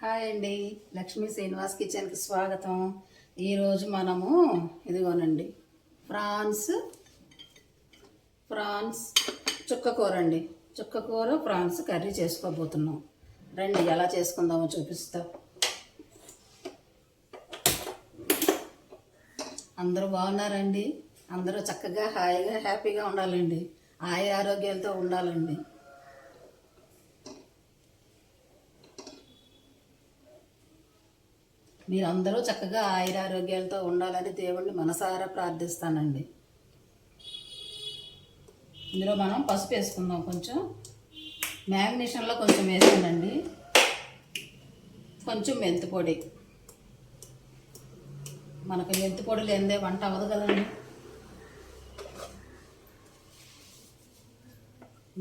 Hi అండి, లక్ష్మీ శ్రీనివాస్ కిచెన్కి స్వాగతం. ఈరోజు మనము ఇదిగోనండి ప్రాన్స్ ప్రాన్స్ చుక్కకూర అండి. చుక్కకూర ప్రాన్స్ కర్రీ చేసుకోబోతున్నాం. రండి ఎలా చేసుకుందామో చూపిస్తా. అందరూ బాగున్నారండి? అందరూ చక్కగా హాయిగా హ్యాపీగా ఉండాలండి. ఆరోగ్యాలతో ఉండాలండి. మీరందరూ చక్కగా ఆరోగ్యాలతో ఉండాలని దేవుణ్ణి మనసారా ప్రార్థిస్తానండి. ఇందులో మనం పసుపు వేసుకుందాం. కొంచెం మ్యాగ్నేషన్లో కొంచెం వేసానండి. కొంచెం మెంతి పొడి. మనకు మెంతి పొడి లేదే వంట అవ్వదు కదండి.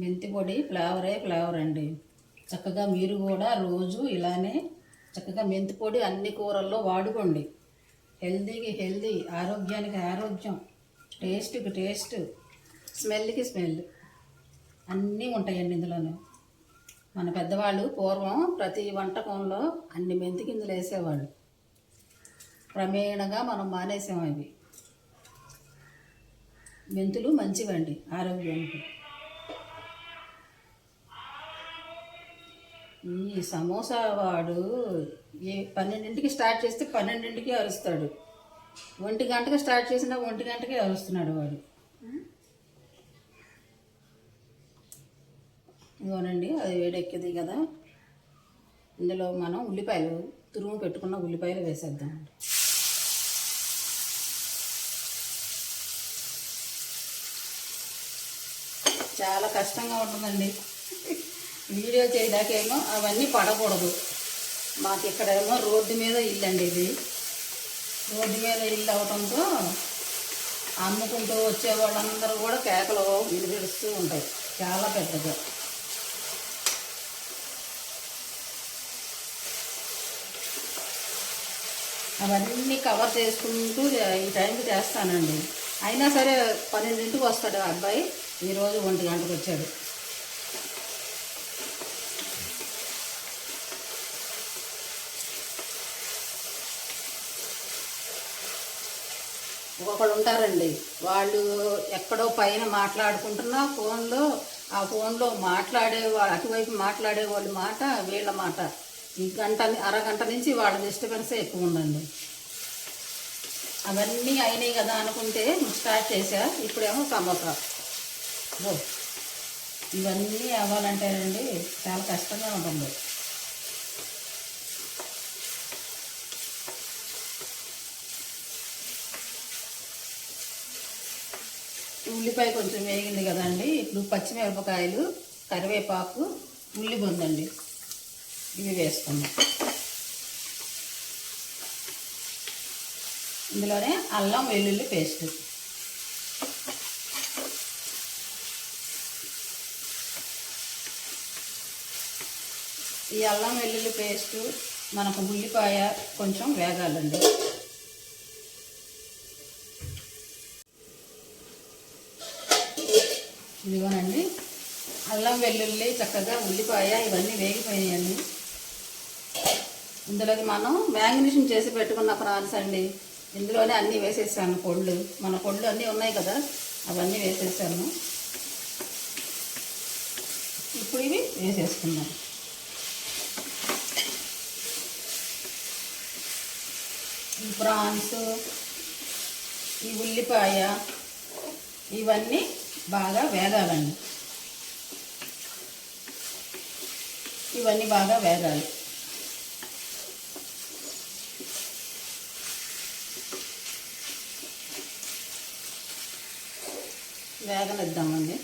మెంతి పొడి ఫ్లేవర్ అండి. చక్కగా మీరు కూడా రోజు ఇలానే చక్కగా మెంతి పొడి అన్ని కూరల్లో వాడుకోండి. హెల్తీకి హెల్తీ, ఆరోగ్యానికి ఆరోగ్యం, టేస్ట్కి టేస్ట్, స్మెల్కి స్మెల్ అన్నీ ఉంటాయండి ఇందులోనే. మన పెద్దవాళ్ళు పూర్వం ప్రతి వంటకంలో అన్ని మెంతి గింజలు వేసేవాళ్ళు. క్రమేణగా మనం మానేసాం. అవి మెంతులు మంచివండి ఆరోగ్యానికి. ఈ సమోసా వాడు 12ంటికి స్టార్ట్ చేస్తే 12ంటికి అరుస్తాడు. 1 గంటకి స్టార్ట్ చేసినా 1 గంటకే అరుస్తున్నాడు వాడు. ఇదిగోనండి, అది వేడెక్కింది కదా. ఇందులో మనం ఉల్లిపాయలు తురుము పెట్టుకున్న ఉల్లిపాయలు వేసేద్దామండి. చాలా కష్టంగా ఉంటుందండి వీడియో చేయడాకేమో. అవన్నీ పడకూడదు. మాకు ఇక్కడేమో రోడ్డు మీద ఇల్లు అండి. ఇది రోడ్డు మీద ఇల్లు అవడంతో అమ్ముకుంటూ వచ్చే వాళ్ళందరూ కూడా కేకలు వినిపిస్తూ ఉంటాయి చాలా పెద్దగా. అవన్నీ కవర్ చేసుకుంటూ ఈ టైంకి చేస్తానండి. అయినా సరే 12ంటికి వస్తాడు ఆ అబ్బాయి. ఈరోజు 1 గంటకు వచ్చాడు. ఒకళ్ళు ఉంటారండి, వాళ్ళు ఎక్కడో పైన మాట్లాడుకుంటున్నా ఆ ఫోన్లో అటువైపు మాట్లాడే వాళ్ళ మాట వీళ్ళ మాట ఈ అరగంట నుంచి వాళ్ళ డిస్టర్బెన్సే ఎక్కువ ఉందండి. అవన్నీ అయినాయి కదా అనుకుంటే స్టార్ట్ చేశా. ఇప్పుడేమో సమోసా. ఇవన్నీ అవ్వాలంటేనండి చాలా కష్టంగా ఉంటుంది. ఉల్లిపాయ కొంచెం వేగింది కదండి. ఇప్పుడు పచ్చిమిరపకాయలు, కరివేపాకు, ఉల్లిబొందండి ఇవి వేసుకుందాం. ఇందులోనే అల్లం వెల్లుల్లి పేస్ట్. ఈ అల్లం వెల్లుల్లి పేస్ట్ మనకు ఉల్లిపాయ కొంచెం వేగాలండి. ఇదిగోనండి, అల్లం వెల్లుల్లి చక్కగా ఉల్లిపాయ ఇవన్నీ వేగిపోయాయండి. ఇందులోకి మనం మ్యాగ్నేషన్ చేసి పెట్టుకున్న ప్రాన్స్ అండి. ఇందులోనే అన్నీ వేసేసాను. మన పొళ్ళు అన్నీ ఉన్నాయి కదా, అవన్నీ వేసేసాను. ఇప్పుడు ఇవి వేసేసుకుందాం. ఈ ప్రాన్స్, ఈ ఉల్లిపాయ ఇవన్నీ బాగా వేగాలండి. ఇవన్నీ బాగా వేగాలి. వేగనిద్దామండి.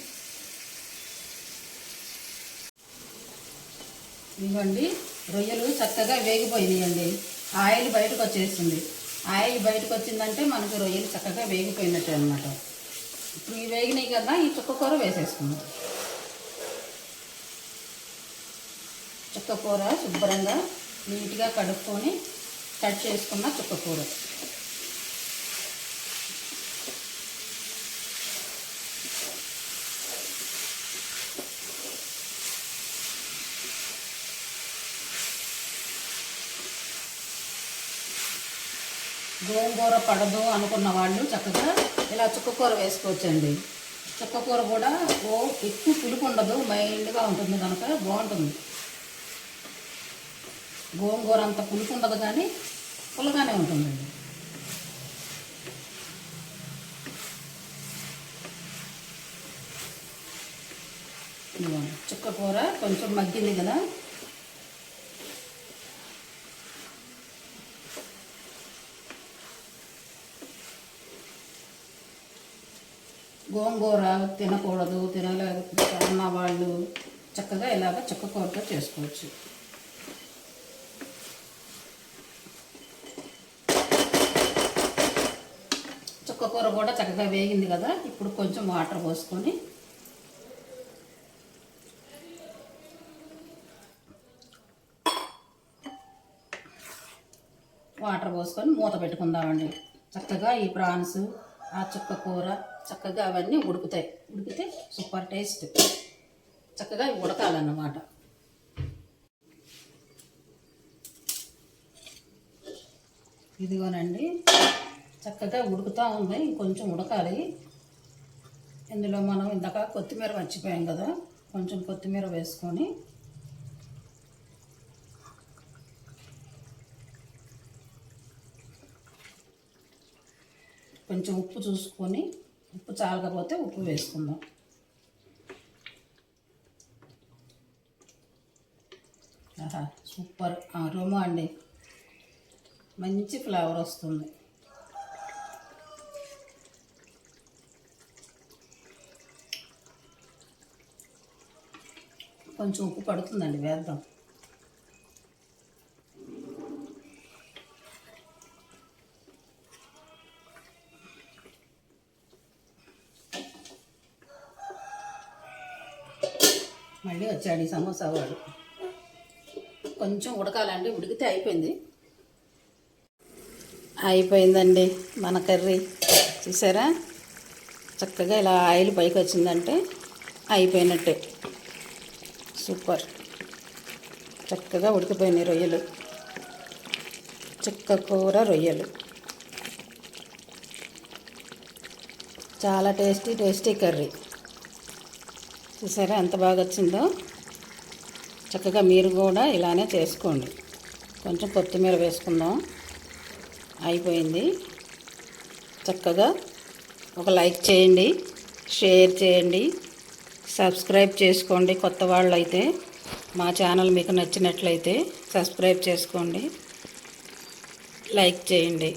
ఇవ్వండి, రొయ్యలు చక్కగా వేగిపోయినాయండి. ఆయిల్ బయటకు వచ్చేసింది. ఆయిల్ బయటకు వచ్చిందంటే మనకు రొయ్యలు చక్కగా వేగిపోయినట్టే అన్నమాట. ఇప్పుడు ఇవి వేగినాయి కదా, ఈ చుక్కకూర వేసేసుకుందాం. చుక్కకూర శుభ్రంగా నీట్గా కడుక్కొని కట్ చేసుకున్న చుక్కకూర. గోంగూర పడదు అనుకున్న వాళ్ళు చక్కగా ఇలా చుక్కకూర వేసుకోవచ్చండి. చుక్కకూర కూడా ఎక్కువ పులుపు ఉండదు, మైల్డ్గా ఉంటుంది కనుక బాగుంటుంది. గోంగూర అంత పులుపు ఉండదు కానీ పుల్లగానే ఉంటుందండి. చుక్కకూర కొంచెం మగ్గింది కదా, గోంగూర తినకూడదు తినలేకున్న వాళ్ళు చక్కగా ఇలాగ చుక్కకూరతో చేసుకోవచ్చు. చుక్కకూర కూడా చక్కగా వేగింది కదా, ఇప్పుడు కొంచెం వాటర్ పోసుకొని మూత పెట్టుకుందామండి. చక్కగా ఈ ప్రాన్స్ ఆ చుక్కకూర చక్కగా అవన్నీ ఉడికితే సూపర్ టేస్ట్. చక్కగా ఉడకాలన్నమాట. ఇదిగోనండి చక్కగా ఉడుకుతూ ఉంది, ఇంకొంచెం ఉడకాలి. ఇందులో మనం ఇందాక కొత్తిమీర మర్చిపోయాం కదా, కొంచెం కొత్తిమీర వేసుకొని కొంచెం ఉప్పు చూసుకొని, ఉప్పు చాలకపోతే ఉప్పు వేసుకుందాం. ఆహా సూపర్ అరోమా అండి, మంచి ఫ్లేవర్ వస్తుంది. కొంచెం ఉప్పు పడుతుందండి, వేద్దాం. మళ్ళీ వచ్చాడు ఈ సమోసా వాడు. కొంచెం ఉడకాలండి, ఉడికితే అయిపోయిందండి మన కర్రీ. చూసారా చక్కగా ఇలా ఆయిల్ పైకి వచ్చిందంటే అయిపోయినట్టే. సూపర్, చక్కగా ఉడికిపోయినాయి రొయ్యలు, చుక్కకూర రొయ్యలు. చాలా టేస్టీ కర్రీ. చూసారా ఎంత బాగా వచ్చిందో. చక్కగా మీరు కూడా ఇలానే చేసుకోండి. కొంచెం కొత్తిమీర వేసుకుందాం. అయిపోయింది. చక్కగా ఒక లైక్ చేయండి, షేర్ చేయండి, సబ్స్క్రైబ్ చేసుకోండి. కొత్త వాళ్ళు అయితే మా ఛానల్ మీకు నచ్చినట్లయితే సబ్స్క్రైబ్ చేసుకోండి, లైక్ చేయండి,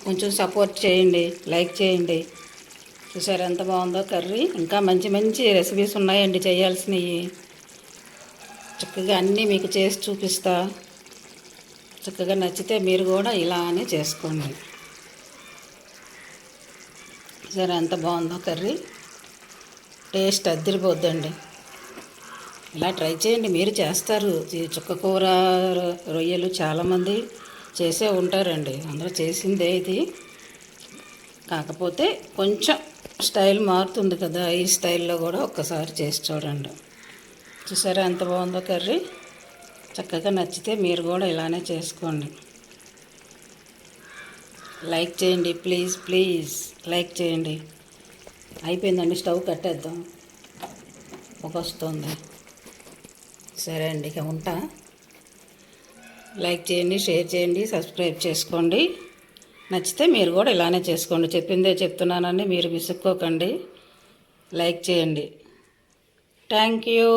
కొంచెం సపోర్ట్ చేయండి, లైక్ చేయండి. చూసారు ఎంత బాగుందో కర్రీ. ఇంకా మంచి రెసిపీస్ ఉన్నాయండి చేయాల్సినవి. చక్కగా అన్నీ మీకు చేసి చూపిస్తా. చక్కగా నచ్చితే మీరు కూడా ఇలానే చేసుకోండి. సరే ఎంత బాగుందో కర్రీ, టేస్ట్ అదిరిపోద్దండి. ఇలా ట్రై చేయండి, మీరు చేస్తారు. చుక్కకూర రొయ్యలు చాలామంది చేసే ఉంటారండి, అందరూ చేసిందే ఇది. కాకపోతే కొంచెం స్టైల్ మారుతుంది కదా, ఈ స్టైల్లో కూడా ఒక్కసారి చేసి చూడండి. చూసారా ఎంత బాగుందో కర్రీ. చక్కగా నచ్చితే మీరు కూడా ఇలానే చేసుకోండి. లైక్ చేయండి, ప్లీజ్ లైక్ చేయండి. అయిపోయిందండి, స్టవ్ కట్టేద్దాం, పొగ వస్తుంది. సరే అండి, ఇక ఉంటా. లైక్ చేయండి, షేర్ చేయండి, సబ్స్క్రైబ్ చేసుకోండి. నచ్చితే మీరు కూడా ఇలానే చేసుకోండి. చెప్పిందే చెప్తున్నానని మీరు విసుక్కోకండి. లైక్ చేయండి. Thank you.